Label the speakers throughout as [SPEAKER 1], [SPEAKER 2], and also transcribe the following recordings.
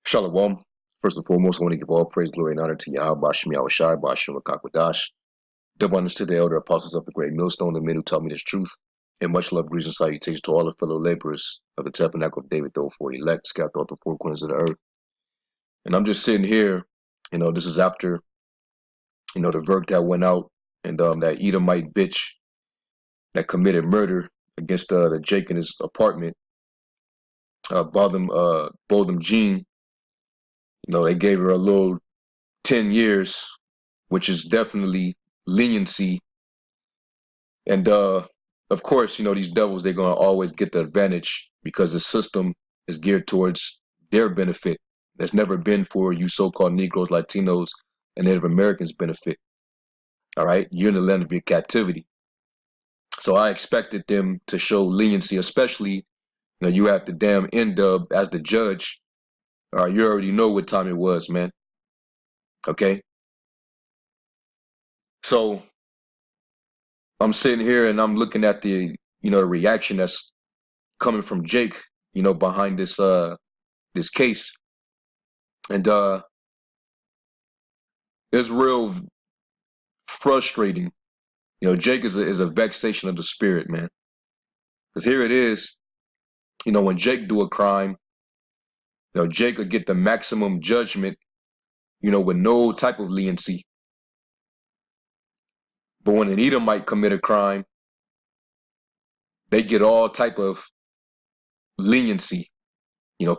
[SPEAKER 1] Shalom. First and foremost, I want to give all praise, glory, and honor to Yahweh, Shem Yahushai, Ba'ashem Akakwadash. Double honors to the elder apostles of the great millstone, the men who taught me this truth. And much love, greetings, and salutations to all the fellow laborers of the tabernacle of David, though for elect, scattered throughout the four corners of the earth. And I'm just sitting here, this is after, the verdict that went out, and that Edomite bitch that committed murder against the Jake in his apartment, Botham Jean. They gave her a little 10 years, which is definitely leniency. And of course, these devils, they're going to always get the advantage because the system is geared towards their benefit. There's never been for you so-called Negroes, Latinos, and Native Americans benefit. All right? You're in the land of your captivity. So I expected them to show leniency, especially, you have the damn N-Dub as the judge. You already know what time it was, man. Okay? So I'm sitting here and I'm looking at the, the reaction that's coming from Jake, behind this this case. And it's real frustrating. Jake is a vexation of the spirit, man. Because here it is, when Jake do a crime, Jake will get the maximum judgment, with no type of leniency. But when an Edomite commit a crime, they get all type of leniency.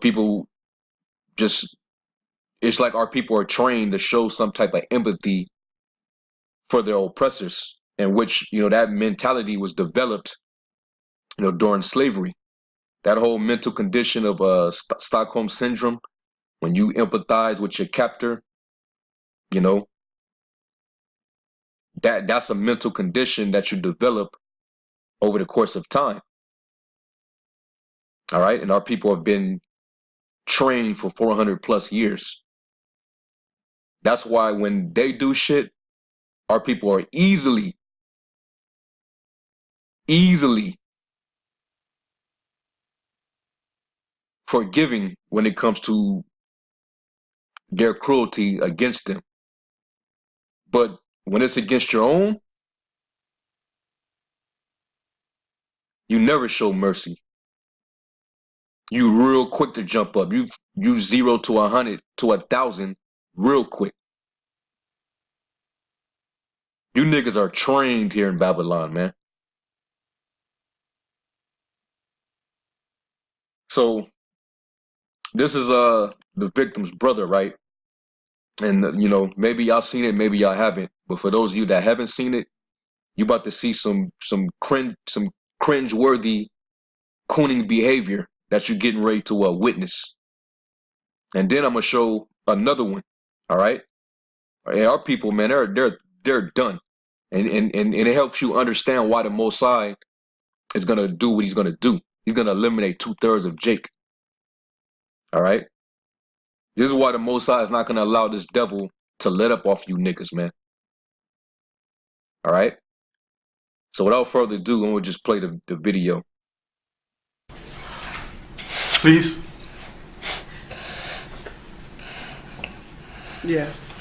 [SPEAKER 1] People just, it's like our people are trained to show some type of empathy for their oppressors, in which, that mentality was developed, during slavery. That whole mental condition of Stockholm syndrome, when you empathize with your captor, that's a mental condition that you develop over the course of time. All right. And our people have been trained for 400 plus years. That's why when they do shit, our people are easily forgiving when it comes to their cruelty against them. But when it's against your own, you never show mercy. You real quick to jump up. You 0 to 100 to 1,000 real quick. You niggas are trained here in Babylon, man. So this is the victim's brother, right? And maybe y'all seen it, maybe y'all haven't. But for those of you that haven't seen it, you about to see some cringe-worthy cooning behavior that you're getting ready to witness. And then I'm gonna show another one. All right, our people, man, they're done, and it helps you understand why the Most High is gonna do what he's gonna do. He's gonna eliminate 2/3 of Jake. All right, this is why the Most High is not gonna allow this devil to let up off you niggas, man. All right. So without further ado, I'm gonna just play the video.
[SPEAKER 2] Please.
[SPEAKER 3] Yes.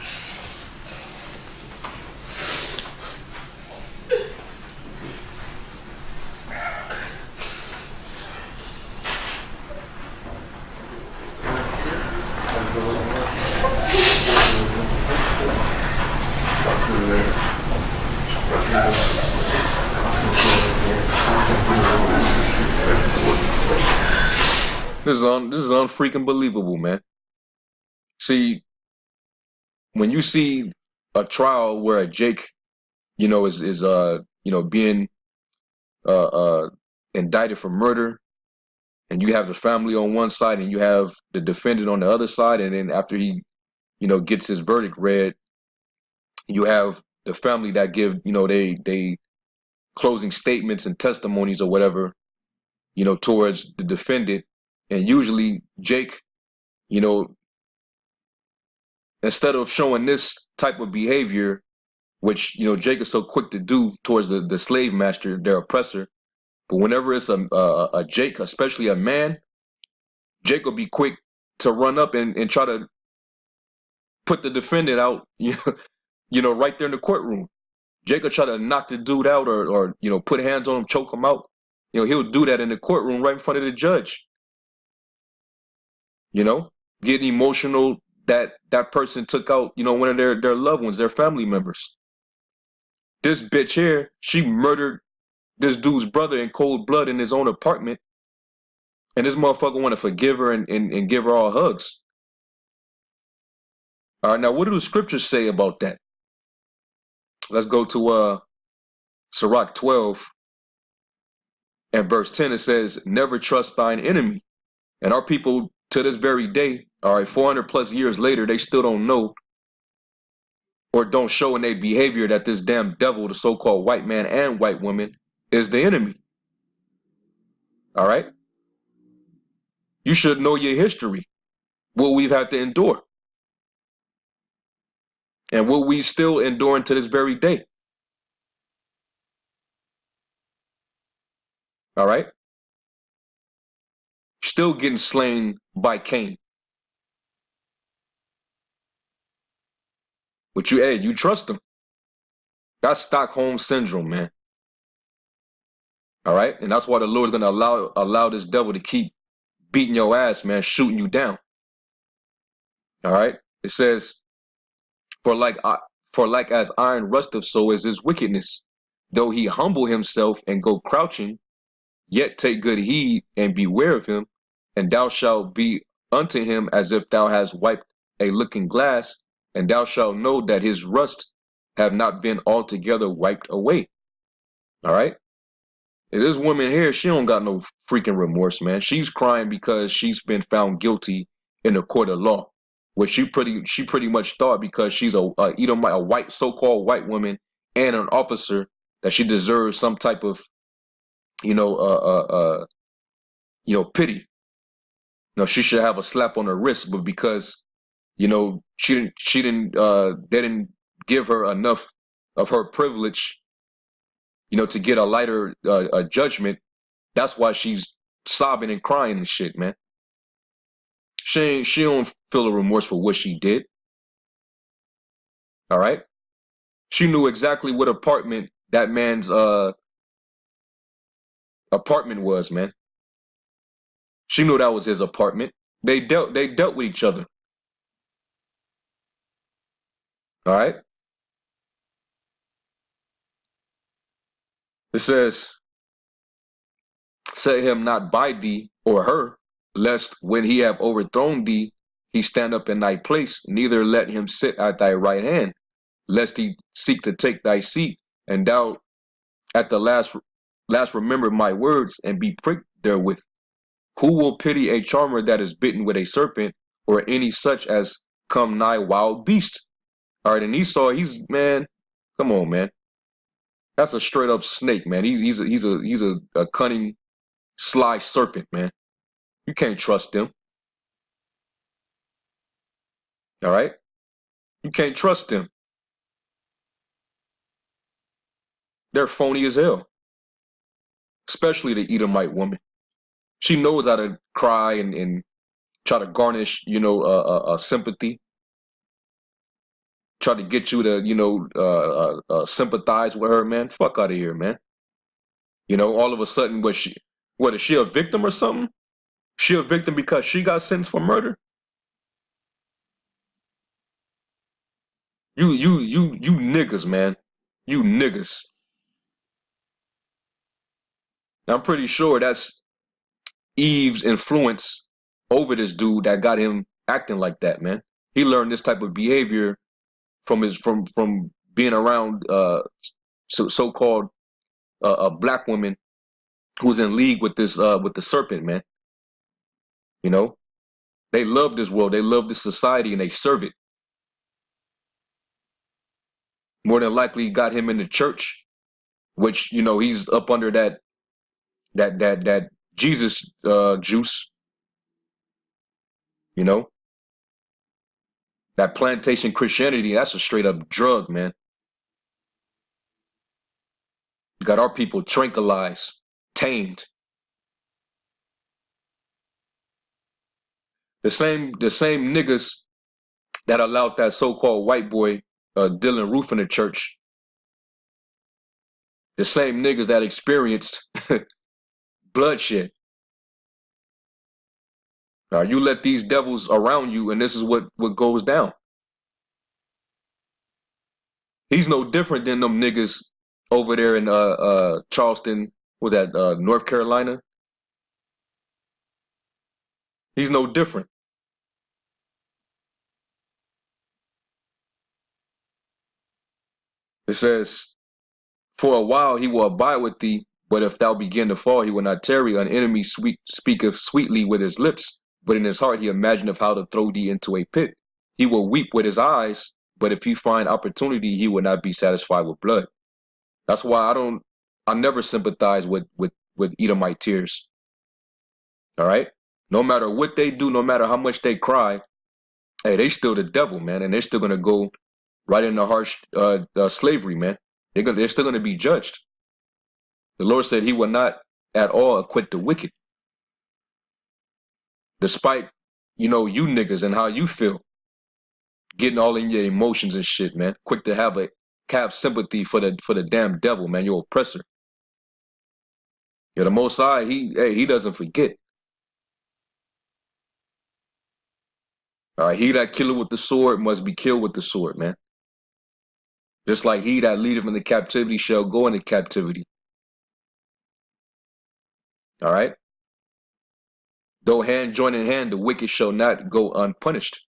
[SPEAKER 1] This is unfreaking believable, man. See, when you see a trial where a Jake, is being indicted for murder, and you have the family on one side and you have the defendant on the other side, and then after he, gets his verdict read, you have the family that give, they closing statements and testimonies or whatever, towards the defendant. And usually Jake, instead of showing this type of behavior, which, Jake is so quick to do towards the slave master, their oppressor, but whenever it's a Jake, especially a man, Jake will be quick to run up and try to put the defendant out, right there in the courtroom. Jacob try to knock the dude out or put hands on him, choke him out. He'll do that in the courtroom right in front of the judge. Getting emotional that that person took out, one of their loved ones, their family members. This bitch here, she murdered this dude's brother in cold blood in his own apartment. And this motherfucker want to forgive her and give her all hugs. All right, now what do the scriptures say about that? Let's go to Sirach 12 and verse 10. It says, never trust thine enemy. And our people to this very day, all right, 400 plus years later, they still don't know or don't show in their behavior that this damn devil, the so-called white man and white woman, is the enemy. All right? You should know your history, what we've had to endure, and what we still enduring to this very day. All right? Still getting slain by Cain. But you trust him. That's Stockholm syndrome, man. All right? And that's why the Lord's going to allow this devil to keep beating your ass, man, shooting you down. All right? It says, for like as iron rusteth, so is his wickedness. Though he humble himself and go crouching, yet take good heed and beware of him, and thou shalt be unto him as if thou hast wiped a looking glass, and thou shalt know that his rust have not been altogether wiped away. All right? This woman here, she don't got no freaking remorse, man. She's crying because she's been found guilty in a court of law, which she pretty much thought because she's a white so-called white woman and an officer that she deserves some type of pity. She should have a slap on her wrist, but because they didn't give her enough of her privilege, to get a lighter judgment. That's why she's sobbing and crying and shit, man. She don't feel a remorse for what she did. All right. She knew exactly what apartment that man's apartment was, man. She knew that was his apartment. They dealt with each other. All right. It says, set him not by thee or her, lest when he have overthrown thee, he stand up in thy place, neither let him sit at thy right hand, lest he seek to take thy seat, and thou at the last remember my words, and be pricked therewith. Who will pity a charmer that is bitten with a serpent, or any such as come nigh wild beast? All right, and Esau, man, come on, man. That's a straight up snake, man. He's a cunning, sly serpent, man. You can't trust them. All right? You can't trust them. They're phony as hell. Especially the Edomite woman. She knows how to cry and try to garnish, sympathy. Try to get you to, sympathize with her, man. Fuck out of here, man. All of a sudden, is she a victim or something? She a victim because she got sentenced for murder? You niggas, man. You niggas. I'm pretty sure that's Eve's influence over this dude that got him acting like that, man. He learned this type of behavior from being around so-called a black woman who's in league with the serpent, man. They love this world, they love this society, and they serve it. More than likely got him in the church, which he's up under that Jesus juice. That plantation Christianity, that's a straight up drug, man. You got our people tranquilized, tamed. The same niggas that allowed that so-called white boy Dylan Roof in the church, the same niggas that experienced bloodshed. You let these devils around you, and this is what goes down. He's no different than them niggas over there in Charleston. Was that North Carolina? He's no different. It says, "For a while he will abide with thee, but if thou begin to fall, he will not tarry. An enemy speaketh sweetly with his lips, but in his heart he imagineth how to throw thee into a pit. He will weep with his eyes, but if he find opportunity, he will not be satisfied with blood." That's why I never sympathize with Edomite tears. All right? No matter what they do, no matter how much they cry, hey, they still the devil, man, and they're still gonna go right into harsh slavery, man. They're still gonna be judged. The Lord said he will not at all acquit the wicked. Despite, you niggas and how you feel. Getting all in your emotions and shit, man. Quick to have sympathy for the damn devil, man. Your oppressor. The Most High, he doesn't forget. All right, he that killeth with the sword must be killed with the sword, man. Just like he that leadeth into captivity shall go into captivity. All right? Though hand join in hand, the wicked shall not go unpunished.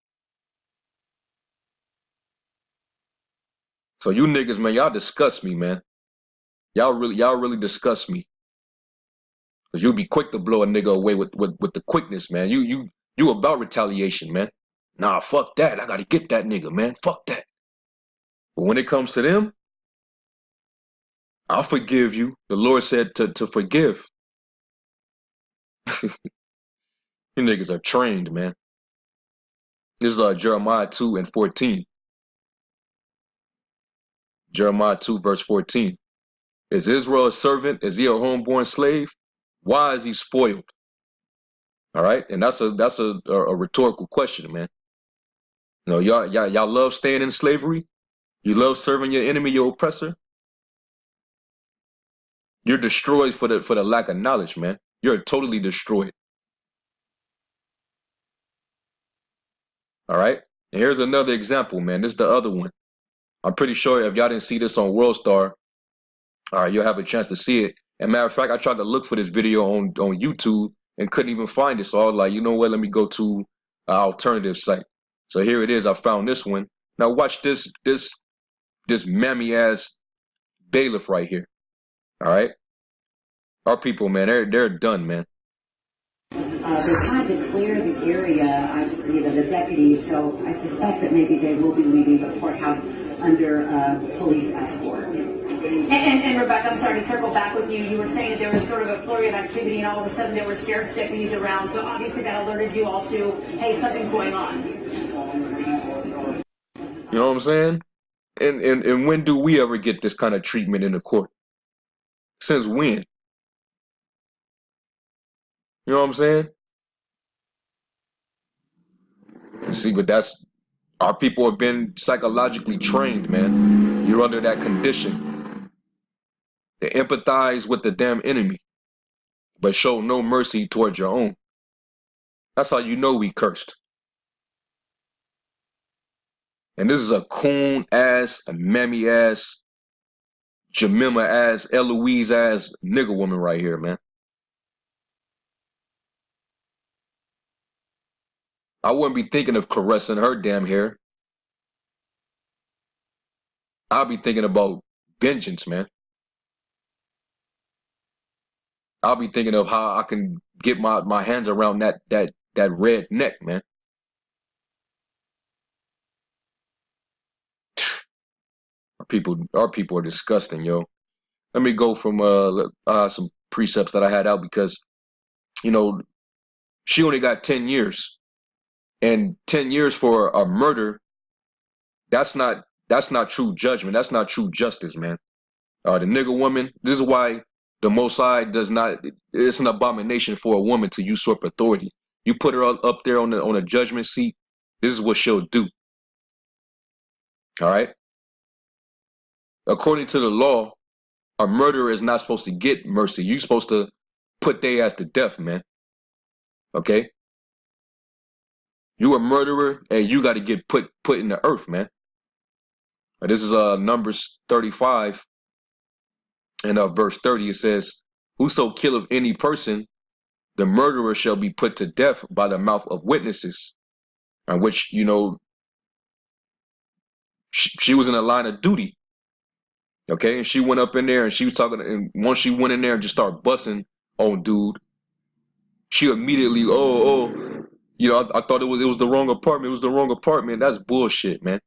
[SPEAKER 1] So you niggas, man, y'all disgust me, man. Y'all really disgust me. Cause you'll be quick to blow a nigga away with the quickness, man. You about retaliation, man. Nah, fuck that. I gotta get that nigga, man. Fuck that. But when it comes to them, I'll forgive you. The Lord said to forgive. You niggas are trained, man. This is Jeremiah 2:14. Jeremiah 2 verse 14. Is Israel a servant? Is he a homeborn slave? Why is he spoiled? All right, and that's a rhetorical question, man. Y'all love staying in slavery. You love serving your enemy, your oppressor. You're destroyed for the lack of knowledge, man. You're totally destroyed. All right, and here's another example, man. This is the other one. I'm pretty sure if y'all didn't see this on WorldStar, all right, you'll have a chance to see it. And matter of fact, I tried to look for this video on YouTube and couldn't even find it. So I was like, you know what? Let me go to an alternative site. So here it is. I found this one. Now watch this mammy ass bailiff right here. All right, our people, man, they're done, man.
[SPEAKER 2] They're trying to clear the area, the deputies. So I suspect that maybe they will be leaving the courthouse under police escort.
[SPEAKER 3] And Rebecca, I'm sorry to circle back with you. You were saying that there was sort of a flurry of activity, and all of a sudden there were sheriff's deputies around. So obviously that alerted you all to, hey, something's going on.
[SPEAKER 1] You know what I'm saying? And when do we ever get this kind of treatment in the court? Since when? You know what I'm saying? See, but our people have been psychologically trained, man. You're under that condition. They empathize with the damn enemy, but show no mercy towards your own. That's how you know we cursed. And this is a coon ass, a mammy ass, Jemima ass, Eloise ass nigga woman right here, man. I wouldn't be thinking of caressing her damn hair. I'll be thinking about vengeance, man. I'll be thinking of how I can get my hands around that red neck, man. Our people are disgusting, yo. Let me go from some precepts that I had out because, she only got 10 years, and 10 years for a murder. That's not true judgment. That's not true justice, man. The nigga woman. This is why the Most High does not. It's an abomination for a woman to usurp authority. You put her up there on the judgment seat. This is what she'll do. All right. According to the law, a murderer is not supposed to get mercy. You're supposed to put their ass to death, man. Okay. You a murderer and you got to get put in the earth, man. This is Numbers 35 and verse 30. It says, "Whoso killeth any person, the murderer shall be put to death by the mouth of witnesses." On which, you know, she was in a line of duty. Okay, and she went up in there and she was talking, and once she went in there and just started busting on dude, she immediately, you know, I thought it was the wrong apartment. It was the wrong apartment. That's bullshit, man.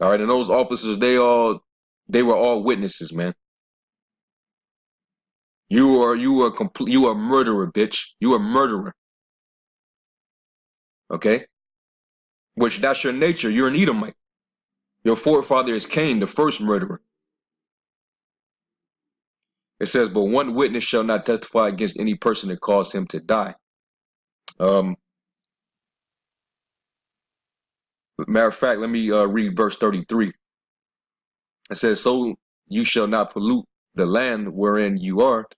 [SPEAKER 1] All right, and those officers, they were all witnesses, man. You are a murderer, bitch. You a murderer. Okay, which that's your nature. You're an Edomite. Your forefather is Cain, the first murderer. It says, "But one witness shall not testify against any person that caused him to die." Matter of fact, let me read verse 33. It says, "So you shall not pollute the land wherein you are,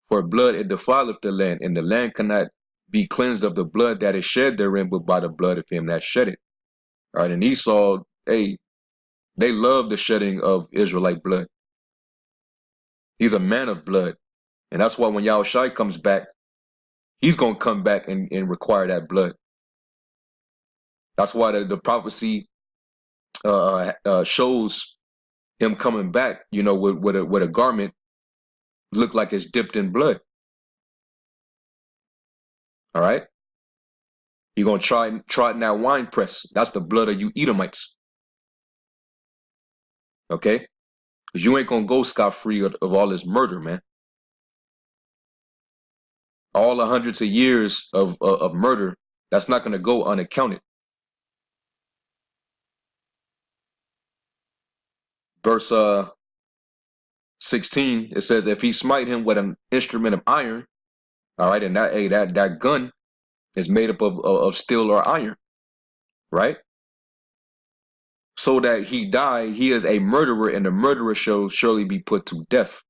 [SPEAKER 1] for blood it defileth the land, and the land cannot be cleansed of the blood that is shed therein, but by the blood of him that shed it." All right, and Esau, hey, they love the shedding of Israelite blood. He's a man of blood. And that's why when Yahushua comes back, he's going to come back and require that blood. That's why the prophecy shows him coming back, you know, with a garment look like it's dipped in blood. All right. You're going to try in that wine press. That's the blood of you Edomites. Okay. Because you ain't going to go scot-free of all this murder, man. All the hundreds of years of murder, that's not going to go unaccounted. Verse 16, it says, "If he smite him with an instrument of iron," all right, and that gun is made up of steel or iron, right? "So that he die, he is a murderer, and the murderer shall surely be put to death."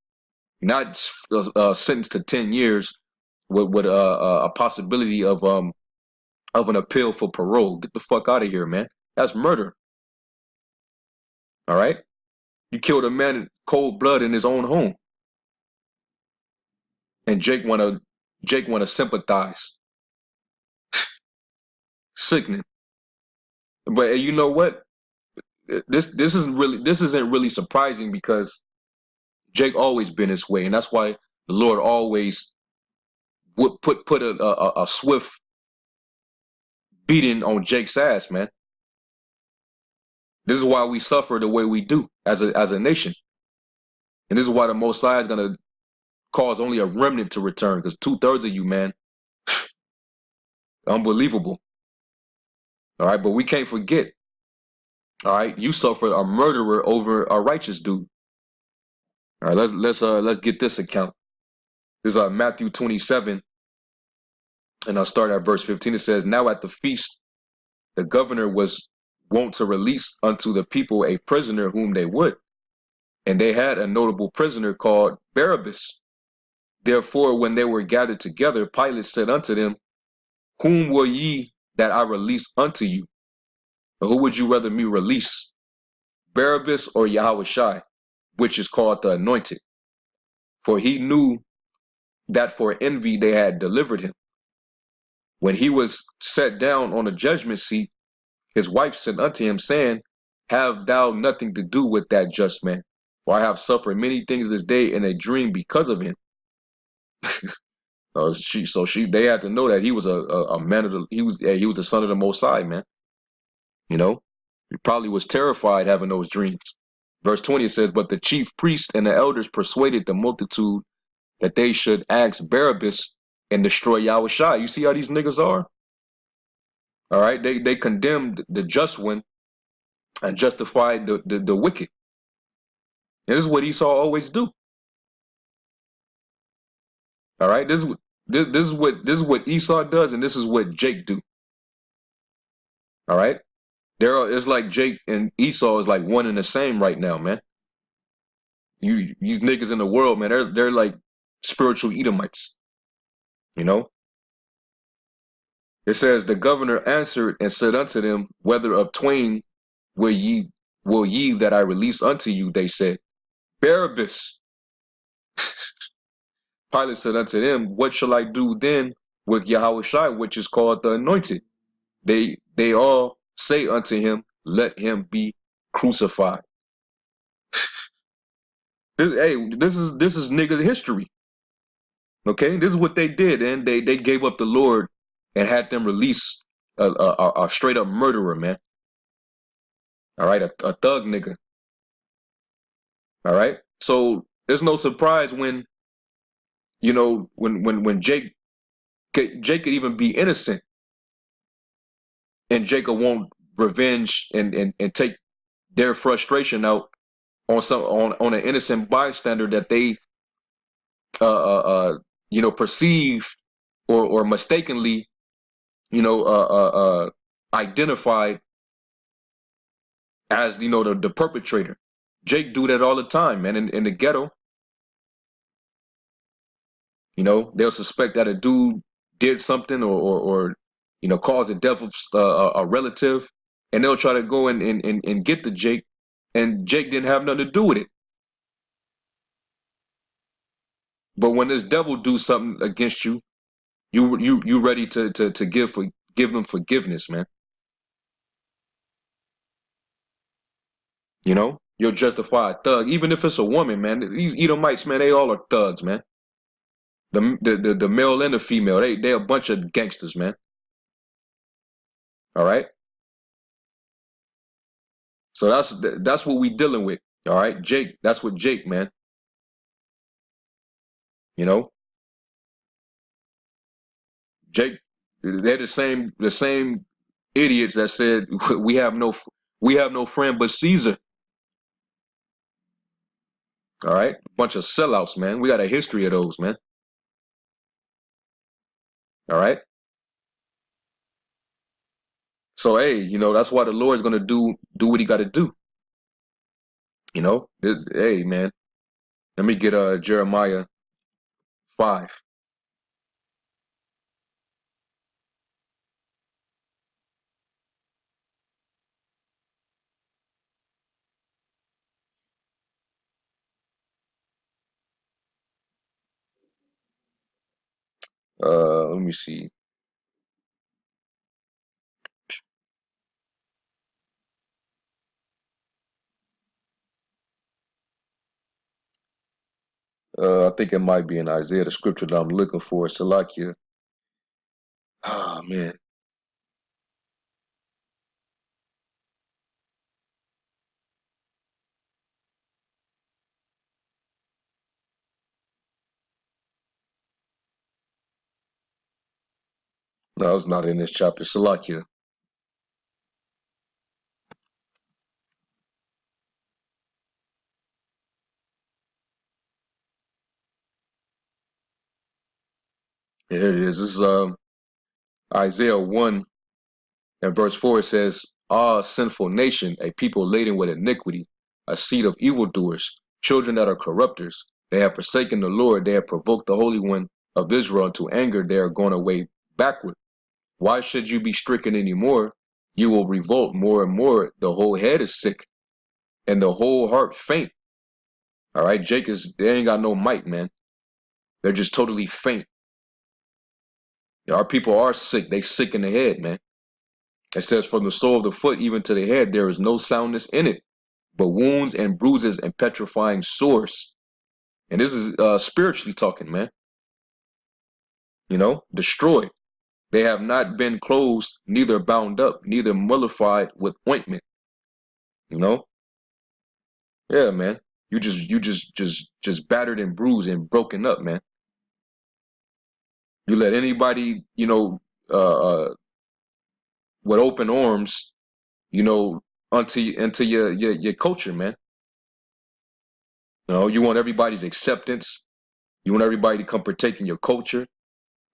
[SPEAKER 1] Not sentenced to 10 years with a possibility of an appeal for parole. Get the fuck out of here, man. That's murder. All right? You killed a man in cold blood in his own home. And Jake wanna sympathize. Sickening. But you know what? This isn't really surprising, because Jake always been this way, and that's why the Lord always would put a swift beating on Jake's ass, man. This is why we suffer the way we do as a nation, and this is why the Most High is gonna cause only a remnant to return, because 2/3 of you, man, unbelievable. All right, but we can't forget. All right, you suffered a murderer over a righteous dude. All right, let's get this account. This is Matthew 27, and I'll start at verse 15. It says, "Now at the feast, the governor was wont to release unto the people a prisoner whom they would. And they had a notable prisoner called Barabbas. Therefore, when they were gathered together, Pilate said unto them, Whom will ye that I release unto you? Or who would you rather me release, Barabbas or Yahushua, which is called the Anointed? For he knew that for envy they had delivered him. When he was set down on the judgment seat, his wife said unto him, saying, Have thou nothing to do with that just man? For I have suffered many things this day in a dream because of him." They had to know that he was a man of he was the son of the Most High, man. You know, he probably was terrified having those dreams. Verse 20 says, "But the chief priest and the elders persuaded the multitude that they should ask Barabbas and destroy Yahushua." You see how these niggas are? All right, they condemned the just one and justified the wicked. And this is what Esau always do. All right, this is what Esau does, and this is what Jake do. All right, it's like Jake and Esau is like one and the same right now, man. These niggas in the world, man, they're like spiritual Edomites. You know, it says the governor answered and said unto them, whether of twain will ye that I release unto you? They said, Barabbas. Pilate said unto them, what shall I do then with Yahushua, which is called the Anointed? They all say unto him, let him be crucified. This is nigga history. Okay, this is what they did, and they gave up the Lord and had them release a straight up murderer, man. All right, a thug nigga. All right, so there's no surprise when, you know, when Jake could even be innocent, and Jacob won't revenge and take their frustration out on an innocent bystander that they you know, perceive or mistakenly, you know, identified as, you know, the perpetrator. Jake do that all the time, man. In the ghetto, you know, they'll suspect that a dude did something or you know, caused the death of a relative, and they'll try to go and get the Jake, and Jake didn't have nothing to do with it. But when this devil do something against you, you ready to give them forgiveness, man. You know, you'll justify a thug, even if it's a woman, man. These Edomites, man, they all are thugs, man. The male and the female, they a bunch of gangsters, man. All right. So that's what we dealing with. All right, Jake. That's what Jake, man. You know, Jake. They're the same idiots that said we have no friend but Caesar. All right, bunch of sellouts, man. We got a history of those, man. All right. So hey, you know, that's why the Lord's gonna do what he got to do. You know, hey, man. Let me get Jeremiah 5. Let me see. I think it might be in Isaiah, the scripture that I'm looking for. Salakia. Ah, man. No, it's not in this chapter. Salakia. Yeah, here it is. This is Isaiah 1 and verse 4. It says, ah, sinful nation, a people laden with iniquity, a seed of evildoers, children that are corrupters. They have forsaken the Lord. They have provoked the Holy One of Israel to anger. They are going away backward. Why should you be stricken anymore? You will revolt more and more. The whole head is sick and the whole heart faint. All right, they ain't got no might, man. They're just totally faint. Our people are sick. They sick in the head, man. It says, from the sole of the foot even to the head, there is no soundness in it, but wounds and bruises and petrifying sores. And this is spiritually talking, man. You know, destroyed. They have not been closed, neither bound up, neither mollified with ointment. You know? Yeah, man. You just battered and bruised and broken up, man. You let anybody, you know, with open arms, you know, into your culture, man. You know, you want everybody's acceptance. You want everybody to come partake in your culture.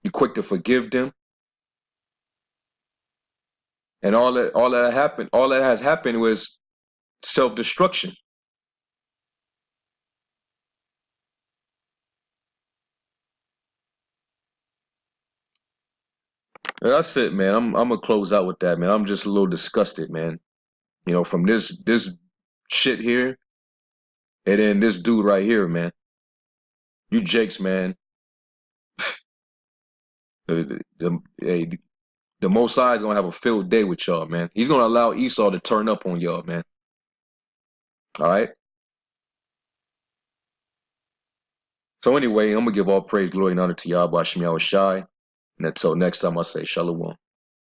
[SPEAKER 1] You're quick to forgive them. And all that has happened was self-destruction. And that's it, man. I'm gonna close out with that, man. I'm just a little disgusted, man. You know, from this shit here, and then this dude right here, man. You Jakes, man. Hey, the Most High is gonna have a field day with y'all, man. He's gonna allow Esau to turn up on y'all, man. All right. So anyway, I'm gonna give all praise, glory, and honor to Yahweh Shem Yahweh Shai. And until next time, I say Shalom.